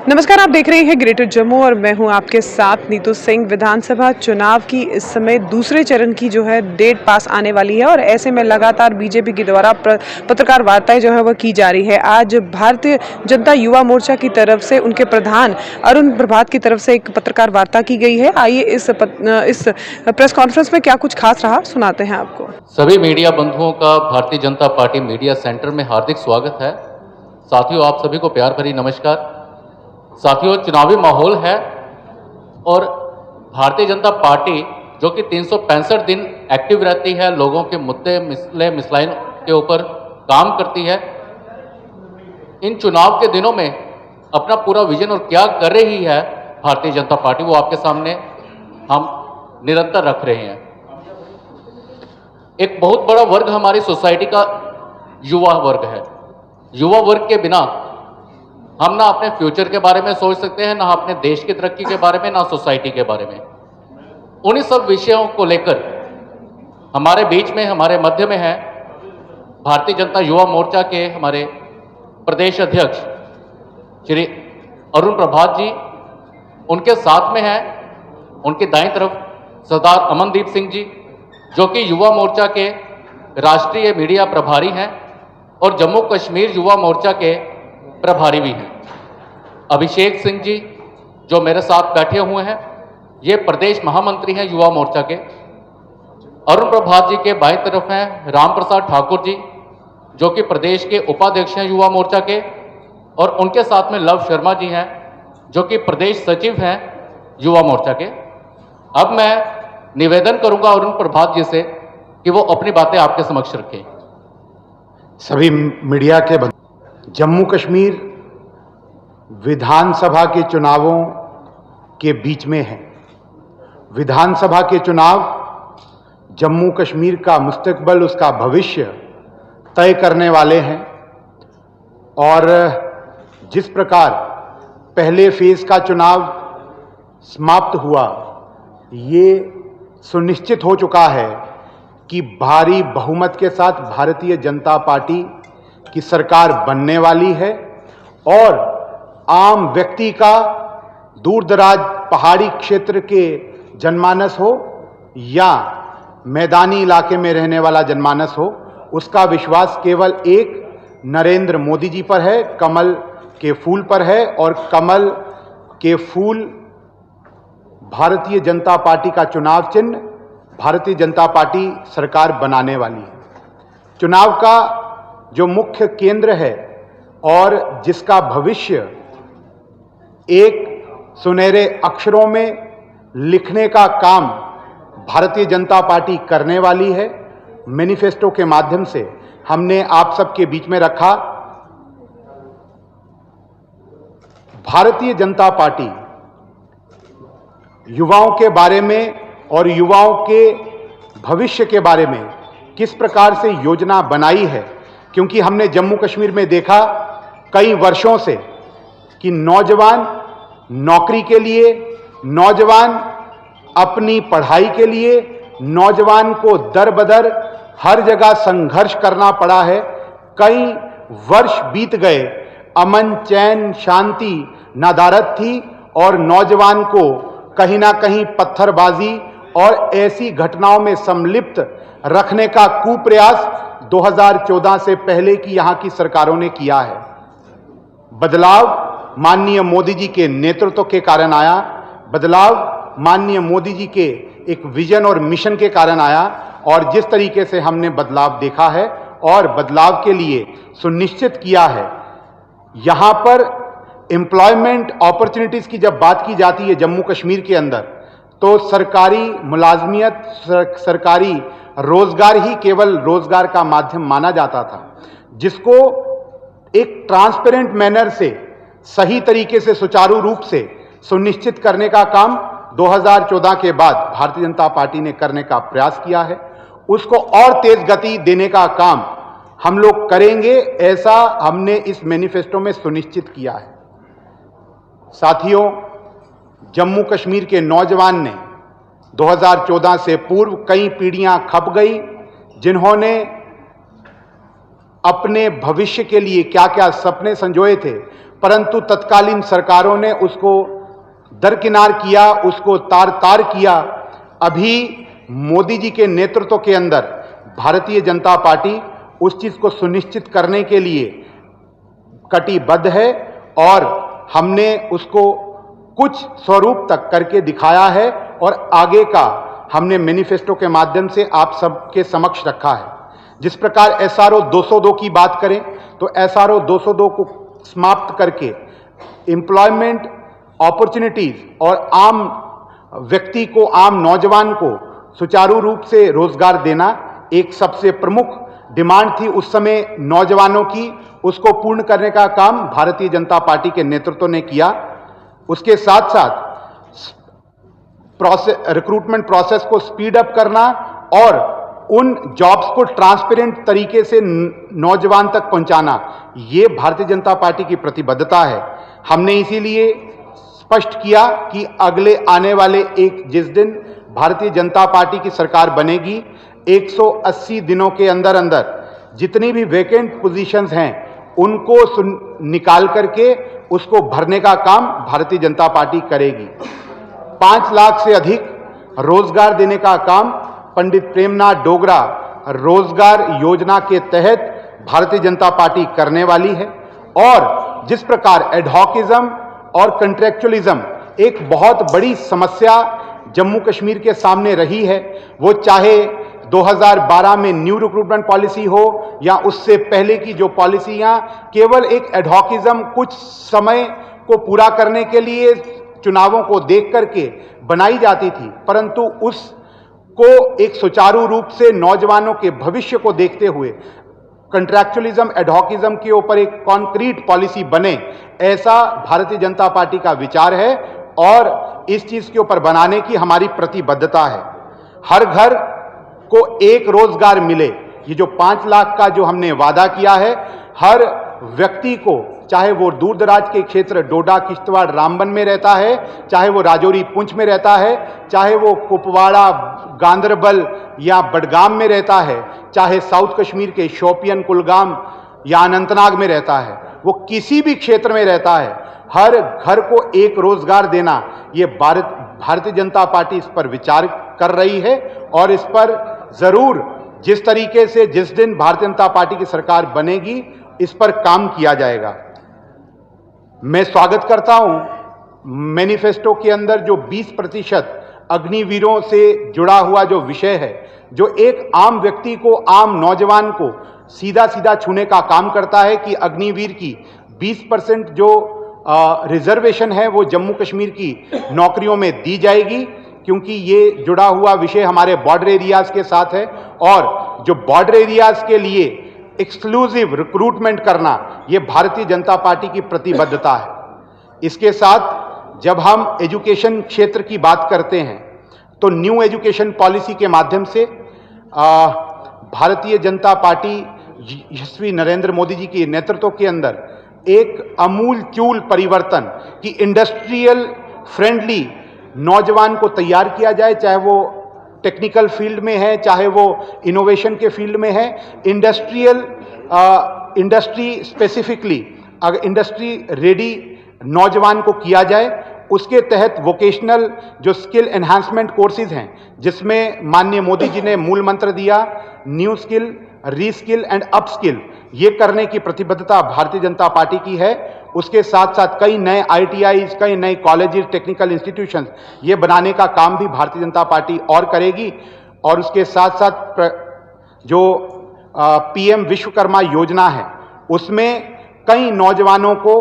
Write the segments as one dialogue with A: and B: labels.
A: नमस्कार, आप देख रहे हैं ग्रेटर जम्मू और मैं हूं आपके साथ नीतू सिंह। विधानसभा चुनाव की इस समय दूसरे चरण की जो है डेट पास आने वाली है और ऐसे में लगातार बीजेपी के द्वारा पत्रकार वार्ताएं जो है वह की जा रही है। आज भारतीय जनता युवा मोर्चा की तरफ से उनके प्रधान अरुण प्रभात की तरफ से एक पत्रकार वार्ता की गई है। आइए इस प्रेस कॉन्फ्रेंस में क्या कुछ खास रहा सुनाते हैं आपको।
B: सभी मीडिया बंधुओं का Bharatiya Janata party media centre में हार्दिक स्वागत है। साथियों, आप सभी को प्यार भरी नमस्कार। साथियों, चुनावी माहौल है और भारतीय जनता पार्टी जो कि 365 दिन एक्टिव रहती है, लोगों के मुद्दे मिसलाइन के ऊपर काम करती है, इन चुनाव के दिनों में अपना पूरा विजन और क्या कर रही है भारतीय जनता पार्टी, वो आपके सामने हम निरंतर रख रहे हैं। एक बहुत बड़ा वर्ग हमारी सोसाइटी का युवा वर्ग है। युवा वर्ग के बिना हम ना अपने फ्यूचर के बारे में सोच सकते हैं, ना अपने देश की तरक्की के बारे में, ना सोसाइटी के बारे में। उन्हीं सब विषयों को लेकर हमारे बीच में, हमारे मध्य में है भारतीय जनता युवा मोर्चा के हमारे प्रदेश अध्यक्ष श्री अरुण प्रभात जी। उनके साथ में है उनके दाईं तरफ सरदार अमनदीप सिंह जी, जो कि युवा मोर्चा के राष्ट्रीय मीडिया प्रभारी हैं और जम्मू कश्मीर युवा मोर्चा के प्रभारी भी हैं। अभिषेक सिंह जी जो मेरे साथ बैठे हुए हैं, ये प्रदेश महामंत्री हैं युवा मोर्चा के। अरुण प्रभात जी के बाईं तरफ हैं राम प्रसाद ठाकुर जी, जो कि प्रदेश के उपाध्यक्ष हैं युवा मोर्चा के, और उनके साथ में लव शर्मा जी हैं, जो कि प्रदेश सचिव हैं युवा मोर्चा के। अब मैं निवेदन करूंगा अरुण प्रभात जी से कि वो अपनी बातें आपके समक्ष रखें।
C: सभी मीडिया के जम्मू कश्मीर विधानसभा के चुनावों के बीच में है। विधानसभा के चुनाव जम्मू कश्मीर का मुस्तकबिल, उसका भविष्य तय करने वाले हैं और जिस प्रकार पहले फेज का चुनाव समाप्त हुआ, ये सुनिश्चित हो चुका है कि भारी बहुमत के साथ भारतीय जनता पार्टी की सरकार बनने वाली है और आम व्यक्ति का, दूर दराज पहाड़ी क्षेत्र के जनमानस हो या मैदानी इलाके में रहने वाला जनमानस हो, उसका विश्वास केवल एक नरेंद्र मोदी जी पर है, कमल के फूल पर है। और कमल के फूल भारतीय जनता पार्टी का चुनाव चिन्ह, भारतीय जनता पार्टी सरकार बनाने वाली है। चुनाव का जो मुख्य केंद्र है और जिसका भविष्य एक सुनहरे अक्षरों में लिखने का काम भारतीय जनता पार्टी करने वाली है, मैनिफेस्टो के माध्यम से हमने आप सबके बीच में रखा। भारतीय जनता पार्टी युवाओं के बारे में और युवाओं के भविष्य के बारे में किस प्रकार से योजना बनाई है, क्योंकि हमने जम्मू कश्मीर में देखा कई वर्षों से कि नौजवान नौकरी के लिए, नौजवान अपनी पढ़ाई के लिए, नौजवान को दर बदर हर जगह संघर्ष करना पड़ा है। कई वर्ष बीत गए, अमन चैन शांति नदारद थी और नौजवान को कहीं ना कहीं पत्थरबाजी और ऐसी घटनाओं में सम्मिलित रखने का कुप्रयास 2014 से पहले की यहां की सरकारों ने किया है। बदलाव माननीय मोदी जी के नेतृत्व के कारण आया, बदलाव माननीय मोदी जी के एक विजन और मिशन के कारण आया और जिस तरीके से हमने बदलाव देखा है और बदलाव के लिए सुनिश्चित किया है। यहां पर एम्प्लॉयमेंट अपॉर्चुनिटीज की जब बात की जाती है जम्मू कश्मीर के अंदर, तो सरकारी मुलाजमियत, सरकारी रोजगार ही केवल रोजगार का माध्यम माना जाता था, जिसको एक ट्रांसपेरेंट मैनर से, सही तरीके से, सुचारू रूप से सुनिश्चित करने का काम 2014 के बाद भारतीय जनता पार्टी ने करने का प्रयास किया है। उसको और तेज गति देने का काम हम लोग करेंगे, ऐसा हमने इस मैनिफेस्टो में सुनिश्चित किया है। साथियों, जम्मू कश्मीर के नौजवान ने 2014 से पूर्व कई पीढ़ियां खप गई, जिन्होंने अपने भविष्य के लिए क्या क्या सपने संजोए थे, परंतु तत्कालीन सरकारों ने उसको दरकिनार किया, उसको तार तार किया। अभी मोदी जी के नेतृत्व के अंदर भारतीय जनता पार्टी उस चीज को सुनिश्चित करने के लिए कटिबद्ध है और हमने उसको कुछ स्वरूप तक करके दिखाया है और आगे का हमने मैनिफेस्टो के माध्यम से आप सबके समक्ष रखा है। जिस प्रकार SRO 202 की बात करें तो SRO 202 को समाप्त करके एम्प्लॉयमेंट अपॉर्चुनिटीज और आम व्यक्ति को, आम नौजवान को सुचारू रूप से रोजगार देना एक सबसे प्रमुख डिमांड थी उस समय नौजवानों की। उसको पूर्ण करने का काम भारतीय जनता पार्टी के नेतृत्व ने किया। उसके साथ साथ रिक्रूटमेंट प्रोसेस को स्पीड अप करना और उन जॉब्स को ट्रांसपेरेंट तरीके से नौजवान तक पहुंचाना, ये भारतीय जनता पार्टी की प्रतिबद्धता है। हमने इसीलिए स्पष्ट किया कि अगले आने वाले जिस दिन भारतीय जनता पार्टी की सरकार बनेगी, 180 दिनों के अंदर अंदर जितनी भी वैकेंट पोजीशंस हैं उनको निकाल करके उसको भरने का काम भारतीय जनता पार्टी करेगी। 5 लाख से अधिक रोजगार देने का काम पंडित प्रेमनाथ डोगरा रोजगार योजना के तहत भारतीय जनता पार्टी करने वाली है। और जिस प्रकार एडहॉकिज्म और कंट्रेक्चुअलिज्म एक बहुत बड़ी समस्या जम्मू कश्मीर के सामने रही है, वो चाहे 2012 में न्यू रिक्रूटमेंट पॉलिसी हो या उससे पहले की जो पॉलिसियां केवल एक एडहॉकिज्म कुछ समय को पूरा करने के लिए चुनावों को देख करके बनाई जाती थी, परंतु उसको एक सुचारू रूप से नौजवानों के भविष्य को देखते हुए कंट्रैक्चुअलिज्म, एडहॉकिज्म के ऊपर एक कॉन्क्रीट पॉलिसी बने, ऐसा भारतीय जनता पार्टी का विचार है और इस चीज के ऊपर बनाने की हमारी प्रतिबद्धता है। हर घर को एक रोजगार मिले, ये जो 5 लाख का जो हमने वादा किया है, हर व्यक्ति को, चाहे वो दूर दराज के क्षेत्र डोडा, किश्तवाड़, रामबन में रहता है, चाहे वो राजौरी, पुंछ में रहता है, चाहे वो कुपवाड़ा, गांदरबल या बडगाम में रहता है, चाहे साउथ कश्मीर के शोपियन, कुलगाम या अनंतनाग में रहता है, वो किसी भी क्षेत्र में रहता है, हर घर को एक रोजगार देना, ये भारतीय जनता पार्टी इस पर विचार कर रही है और इस पर जरूर जिस तरीके से जिस दिन भारतीय जनता पार्टी की सरकार बनेगी इस पर काम किया जाएगा। मैं स्वागत करता हूं मैनिफेस्टो के अंदर जो 20% अग्निवीरों से जुड़ा हुआ जो विषय है, जो एक आम व्यक्ति को, आम नौजवान को सीधा सीधा छूने का काम करता है कि अग्निवीर की 20% जो रिजर्वेशन है वो जम्मू कश्मीर की नौकरियों में दी जाएगी, क्योंकि ये जुड़ा हुआ विषय हमारे बॉर्डर एरियाज के साथ है और जो बॉर्डर एरियाज के लिए एक्सक्लूसिव रिक्रूटमेंट करना, ये भारतीय जनता पार्टी की प्रतिबद्धता है। इसके साथ जब हम एजुकेशन क्षेत्र की बात करते हैं तो न्यू एजुकेशन पॉलिसी के माध्यम से भारतीय जनता पार्टी यशस्वी नरेंद्र मोदी जी के नेतृत्व के अंदर एक अमूलचूल परिवर्तन की इंडस्ट्रियल फ्रेंडली नौजवान को तैयार किया जाए, चाहे वो टेक्निकल फील्ड में है, चाहे वो इनोवेशन के फील्ड में है। इंडस्ट्री स्पेसिफिकली अगर इंडस्ट्री रेडी नौजवान को किया जाए, उसके तहत वोकेशनल जो स्किल एनहांसमेंट कोर्सेज हैं, जिसमें माननीय मोदी जी ने मूल मंत्र दिया new skill, reskill and upskill, ये करने की प्रतिबद्धता भारतीय जनता पार्टी की है। उसके साथ साथ कई नए ITIs, कई नए कॉलेजेस, टेक्निकल इंस्टीट्यूशंस ये बनाने का काम भी भारतीय जनता पार्टी और करेगी। और उसके साथ साथ जो PM विश्वकर्मा योजना है, उसमें कई नौजवानों को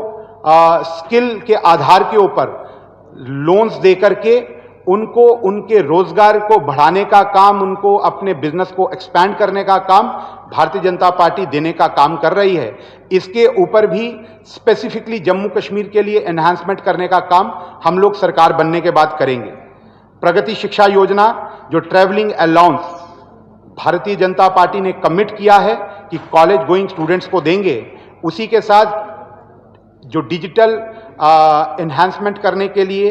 C: स्किल के आधार के ऊपर लोन्स दे करके उनको उनके रोजगार को बढ़ाने का काम, उनको अपने बिजनेस को एक्सपैंड करने का काम भारतीय जनता पार्टी देने का काम कर रही है। इसके ऊपर भी स्पेसिफिकली जम्मू कश्मीर के लिए एनहांसमेंट करने का काम हम लोग सरकार बनने के बाद करेंगे। प्रगति शिक्षा योजना जो travelling allowance Bharatiya Janata party ने कमिट किया है कि कॉलेज गोइंग स्टूडेंट्स को देंगे, उसी के साथ जो डिजिटल एनहांसमेंट करने के लिए,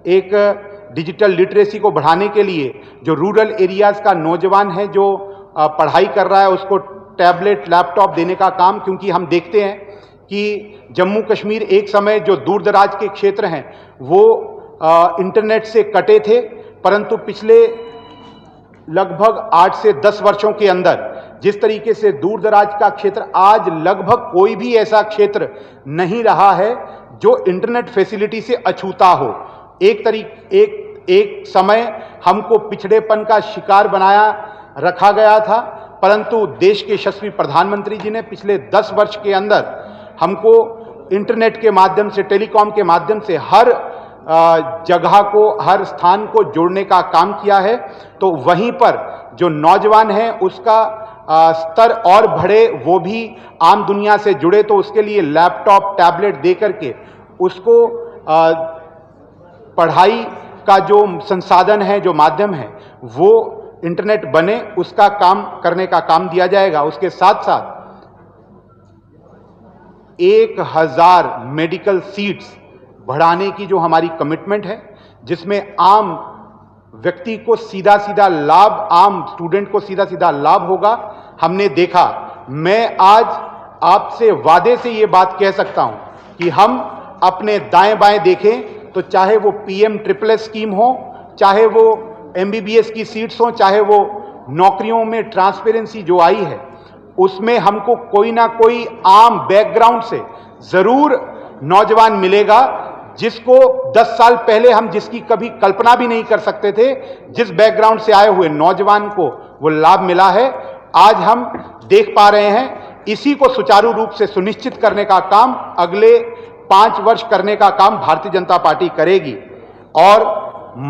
C: एक डिजिटल लिटरेसी को बढ़ाने के लिए जो रूरल एरियाज का नौजवान है जो पढ़ाई कर रहा है उसको टैबलेट, लैपटॉप देने का काम, क्योंकि हम देखते हैं कि जम्मू कश्मीर एक समय जो दूर दराज के क्षेत्र हैं वो इंटरनेट से कटे थे, परंतु पिछले लगभग 8 से 10 वर्षों के अंदर जिस तरीके से दूर दराज का क्षेत्र, आज लगभग कोई भी ऐसा क्षेत्र नहीं रहा है जो इंटरनेट फैसिलिटी से अछूता हो। एक समय हमको पिछड़ेपन का शिकार बनाया रखा गया था, परंतु देश के यशस्वी प्रधानमंत्री जी ने पिछले 10 वर्ष के अंदर हमको इंटरनेट के माध्यम से, टेलीकॉम के माध्यम से हर जगह को, हर स्थान को जोड़ने का काम किया है। तो वहीं पर जो नौजवान हैं उसका स्तर और बढ़े, वो भी आम दुनिया से जुड़े, तो उसके लिए लैपटॉप, टैबलेट दे करके उसको पढ़ाई का जो संसाधन है, जो माध्यम है, वो इंटरनेट बने, उसका काम करने का काम दिया जाएगा। उसके साथ साथ 1000 मेडिकल सीट्स बढ़ाने की जो हमारी कमिटमेंट है, जिसमें आम व्यक्ति को सीधा सीधा लाभ, आम स्टूडेंट को सीधा सीधा लाभ होगा, हमने देखा। मैं आज आपसे वादे से ये बात कह सकता हूं कि हम अपने दाएं बाएं देखें तो चाहे वो PM SSS स्कीम हो, चाहे वो MBBS की सीट्स हो, चाहे वो नौकरियों में ट्रांसपेरेंसी जो आई है, उसमें हमको कोई ना कोई आम बैकग्राउंड से जरूर नौजवान मिलेगा, जिसको 10 साल पहले हम जिसकी कभी कल्पना भी नहीं कर सकते थे, जिस बैकग्राउंड से आए हुए नौजवान को वो लाभ मिला है, आज हम देख पा रहे हैं। इसी को सुचारू रूप से सुनिश्चित करने का काम अगले 5 वर्ष करने का काम भारतीय जनता पार्टी करेगी। और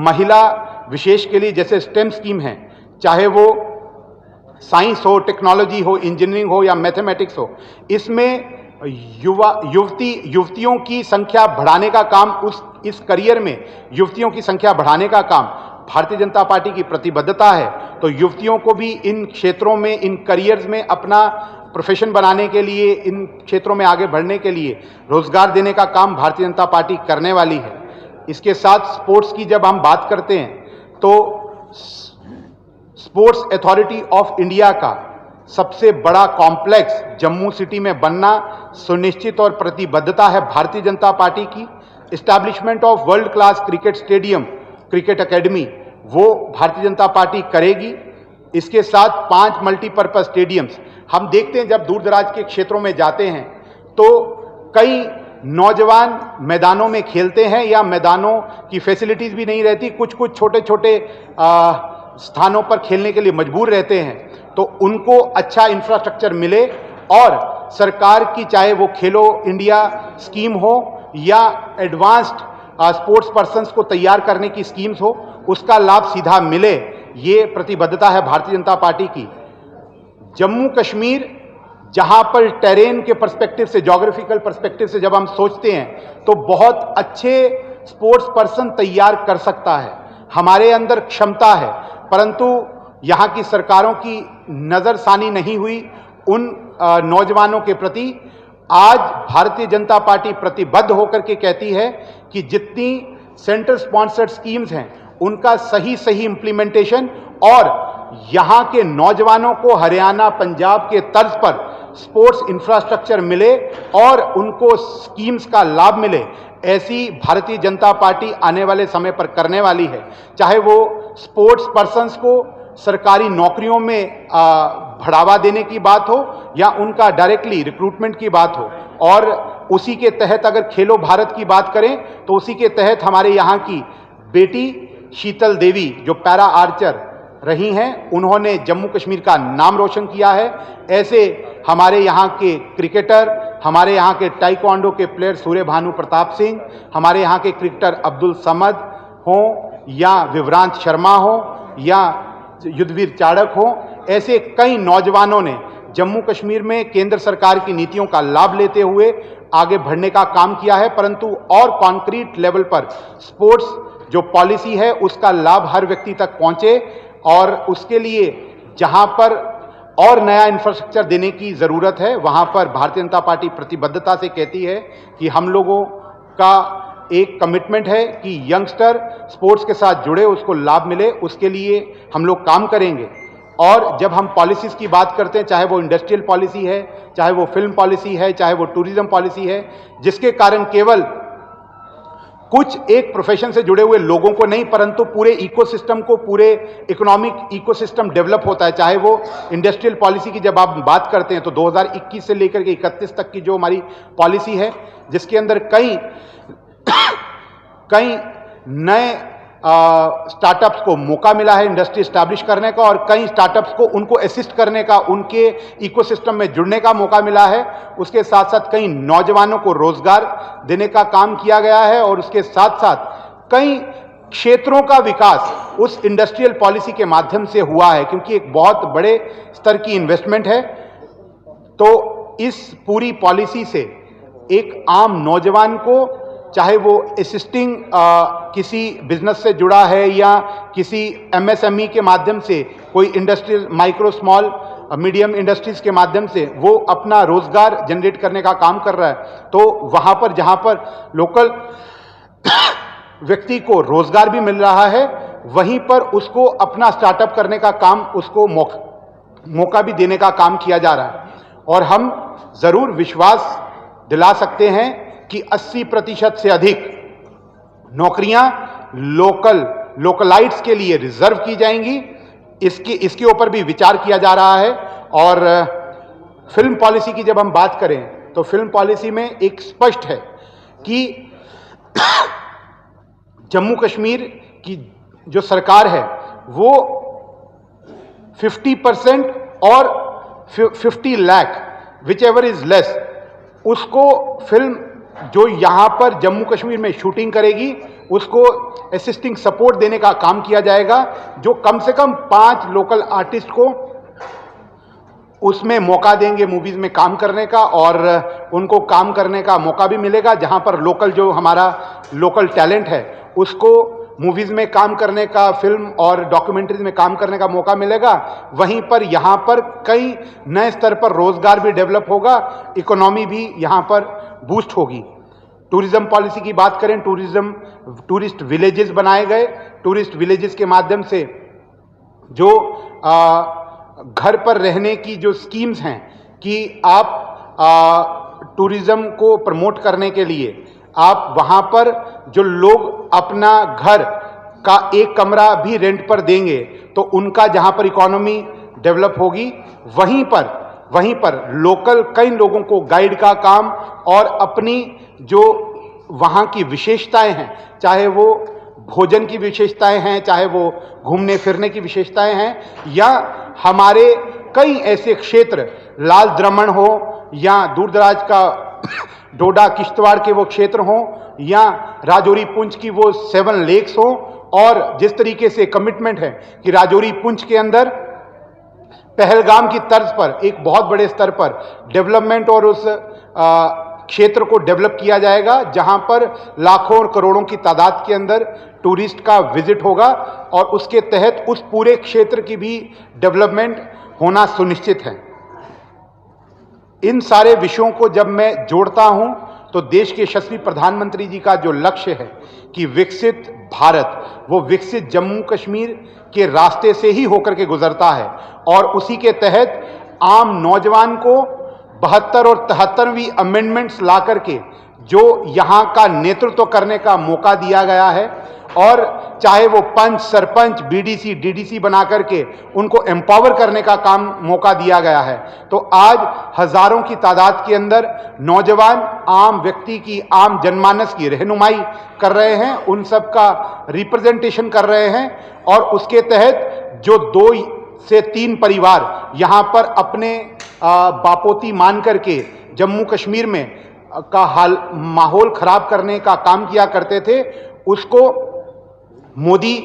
C: महिला विशेष के लिए जैसे स्टेम स्कीम है, चाहे वो साइंस हो, टेक्नोलॉजी हो, इंजीनियरिंग हो या मैथमेटिक्स हो, इसमें युवतियों की संख्या बढ़ाने का काम, इस करियर में युवतियों की संख्या बढ़ाने का काम भारतीय जनता पार्टी की प्रतिबद्धता है। तो युवतियों को भी इन क्षेत्रों में, इन करियर्स में अपना प्रोफेशन बनाने के लिए, इन क्षेत्रों में आगे बढ़ने के लिए रोजगार देने का काम भारतीय जनता पार्टी करने वाली है। इसके साथ स्पोर्ट्स की जब हम बात करते हैं तो स्पोर्ट्स अथॉरिटी ऑफ इंडिया का सबसे बड़ा कॉम्प्लेक्स जम्मू सिटी में बनना सुनिश्चित और प्रतिबद्धता है भारतीय जनता पार्टी की। Establishment of world class cricket stadium, cricket academy, वो भारतीय जनता पार्टी करेगी। इसके साथ 5 मल्टीपर्पज स्टेडियम्स। हम देखते हैं जब दूर दराज के क्षेत्रों में जाते हैं तो कई नौजवान मैदानों में खेलते हैं या मैदानों की फैसिलिटीज भी नहीं रहती, कुछ छोटे छोटे स्थानों पर खेलने के लिए मजबूर रहते हैं, तो उनको अच्छा इंफ्रास्ट्रक्चर मिले और सरकार की, चाहे वो खेलो इंडिया स्कीम हो या एडवांस्ड स्पोर्ट्स पर्सन्स को तैयार करने की स्कीम्स हो, उसका लाभ सीधा मिले, ये प्रतिबद्धता है भारतीय जनता पार्टी की। जम्मू कश्मीर जहां पर टेरेन के पर्सपेक्टिव से, ज्योग्राफिकल पर्सपेक्टिव से जब हम सोचते हैं तो बहुत अच्छे स्पोर्ट्स पर्सन तैयार कर सकता है, हमारे अंदर क्षमता है, परंतु यहां की सरकारों की नजरसानी नहीं हुई उन नौजवानों के प्रति। आज भारतीय जनता पार्टी प्रतिबद्ध होकर के कहती है कि जितनी सेंट्रल स्पॉन्सर्ड स्कीम्स हैं उनका सही इम्प्लीमेंटेशन और यहां के नौजवानों को हरियाणा, पंजाब के तर्ज पर स्पोर्ट्स इंफ्रास्ट्रक्चर मिले और उनको स्कीम्स का लाभ मिले, ऐसी भारतीय जनता पार्टी आने वाले समय पर करने वाली है। चाहे वो स्पोर्ट्स पर्सन्स को सरकारी नौकरियों में बढ़ावा देने की बात हो या उनका डायरेक्टली रिक्रूटमेंट की बात हो, और उसी के तहत अगर खेलो भारत की बात करें तो उसी के तहत हमारे यहाँ की बेटी शीतल देवी जो पैरा आर्चर रही हैं, उन्होंने जम्मू कश्मीर का नाम रोशन किया है। ऐसे हमारे यहाँ के क्रिकेटर, हमारे यहाँ के टाइक्वांडो के प्लेयर सूर्य भानु प्रताप सिंह, हमारे यहाँ के क्रिकेटर अब्दुल समद हों या विवरांत शर्मा हो या युद्धवीर चाणक हो, ऐसे कई नौजवानों ने जम्मू कश्मीर में केंद्र सरकार की नीतियों का लाभ लेते हुए आगे बढ़ने का काम किया है। परंतु और कॉन्क्रीट लेवल पर स्पोर्ट्स जो पॉलिसी है उसका लाभ हर व्यक्ति तक पहुंचे, और उसके लिए जहां पर और नया इंफ्रास्ट्रक्चर देने की जरूरत है वहां पर भारतीय जनता पार्टी प्रतिबद्धता से कहती है कि हम लोगों का एक कमिटमेंट है कि यंगस्टर स्पोर्ट्स के साथ जुड़े, उसको लाभ मिले, उसके लिए हम लोग काम करेंगे। और जब हम पॉलिसीज़ की बात करते हैं, चाहे वो इंडस्ट्रियल पॉलिसी है, चाहे वो फिल्म पॉलिसी है, चाहे वो टूरिज्म पॉलिसी है, जिसके कारण केवल कुछ एक प्रोफेशन से जुड़े हुए लोगों को नहीं परंतु पूरे इकोसिस्टम को, पूरे इकोनॉमिक इकोसिस्टम डेवलप होता है। चाहे वो इंडस्ट्रियल पॉलिसी की जब आप बात करते हैं तो 2021 से लेकर के 31 तक की जो हमारी पॉलिसी है, जिसके अंदर कई नए स्टार्टअप्स को मौका मिला है इंडस्ट्री स्टैब्लिश करने का, और कई स्टार्टअप्स को उनको असिस्ट करने का, उनके इकोसिस्टम में जुड़ने का मौका मिला है। उसके साथ साथ कई नौजवानों को रोजगार देने का काम किया गया है, और उसके साथ साथ कई क्षेत्रों का विकास उस इंडस्ट्रियल पॉलिसी के माध्यम से हुआ है, क्योंकि एक बहुत बड़े स्तर की इन्वेस्टमेंट है। तो इस पूरी पॉलिसी से एक आम नौजवान को, चाहे वो असिस्टिंग किसी बिजनेस से जुड़ा है या किसी एमएसएमई के माध्यम से, कोई industrial micro small medium industries के माध्यम से वो अपना रोजगार जनरेट करने का काम कर रहा है, तो वहां पर जहां पर लोकल व्यक्ति को रोजगार भी मिल रहा है, वहीं पर उसको अपना स्टार्टअप करने का काम, उसको मौका भी देने का काम किया जा रहा है। और हम जरूर विश्वास दिला सकते हैं कि 80% से अधिक नौकरियां लोकलाइट्स के लिए रिजर्व की जाएंगी। इसके ऊपर भी विचार किया जा रहा है। और फिल्म पॉलिसी की जब हम बात करें तो फिल्म पॉलिसी में एक स्पष्ट है कि जम्मू कश्मीर की जो सरकार है वो 50% और 50 lakh which ever is less, उसको फिल्म जो यहां पर जम्मू कश्मीर में शूटिंग करेगी उसको असिस्टिंग सपोर्ट देने का काम किया जाएगा, जो कम से कम 5 लोकल आर्टिस्ट को उसमें मौका देंगे मूवीज में काम करने का, और उनको काम करने का मौका भी मिलेगा। जहां पर लोकल जो हमारा लोकल टैलेंट है उसको मूवीज में काम करने का, फिल्म और डॉक्यूमेंट्रीज में काम करने का मौका मिलेगा, वहीं पर यहां पर कई नए स्तर पर रोजगार भी डेवलप होगा, इकोनॉमी भी यहां पर बूस्ट होगी। टूरिज्म पॉलिसी की बात करें, टूरिस्ट विलेजेस बनाए गए। टूरिस्ट विलेजेस के माध्यम से जो घर पर रहने की जो स्कीम्स हैं कि आप टूरिज्म को प्रमोट करने के लिए आप वहां पर जो लोग अपना घर का एक कमरा भी रेंट पर देंगे तो उनका जहां पर इकोनॉमी डेवलप होगी, वहीं पर लोकल कई लोगों को गाइड का काम और अपनी जो वहाँ की विशेषताएं हैं, चाहे वो भोजन की विशेषताएं हैं, चाहे वो घूमने फिरने की विशेषताएं हैं, या हमारे कई ऐसे क्षेत्र लाल द्रमण हो या दूरदराज का डोडा किश्तवाड़ के वो क्षेत्र हों या राजौरी पुंछ की वो 7 लेक्स हो, और जिस तरीके से कमिटमेंट है कि राजौरी पुंछ के अंदर पहलगाम की तर्ज पर एक बहुत बड़े स्तर पर डेवलपमेंट और उस क्षेत्र को डेवलप किया जाएगा, जहां पर लाखों और करोड़ों की तादाद के अंदर टूरिस्ट का विजिट होगा, और उसके तहत उस पूरे क्षेत्र की भी डेवलपमेंट होना सुनिश्चित है। इन सारे विषयों को जब मैं जोड़ता हूं तो देश के यशस्वी प्रधानमंत्री जी का जो लक्ष्य है कि विकसित भारत, वो विकसित जम्मू कश्मीर के रास्ते से ही होकर के गुजरता है, और उसी के तहत आम नौजवान को 72 और 73वीं अमेंडमेंट्स ला करके जो यहां का नेतृत्व करने का मौका दिया गया है, और चाहे वो पंच, सरपंच, बीडीसी, डीडीसी बना करके उनको एम्पावर करने का काम मौका दिया गया है। तो आज हजारों की तादाद के अंदर नौजवान आम व्यक्ति की, आम जनमानस की रहनुमाई कर रहे हैं, उन सब का रिप्रेजेंटेशन कर रहे हैं, और उसके तहत जो 2 से 3 परिवार यहां पर अपने बापोती मान करके जम्मू कश्मीर में का माहौल खराब करने का काम किया करते थे, उसको मोदी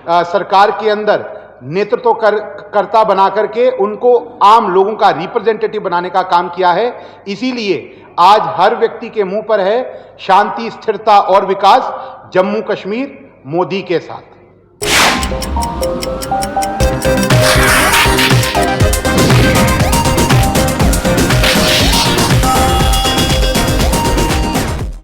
C: सरकार के अंदर नेतृत्व कर्ता बना करके उनको आम लोगों का रिप्रेजेंटेटिव बनाने का काम किया है। इसीलिए आज हर व्यक्ति के मुंह पर है शांति, स्थिरता और विकास जम्मू कश्मीर मोदी के साथ।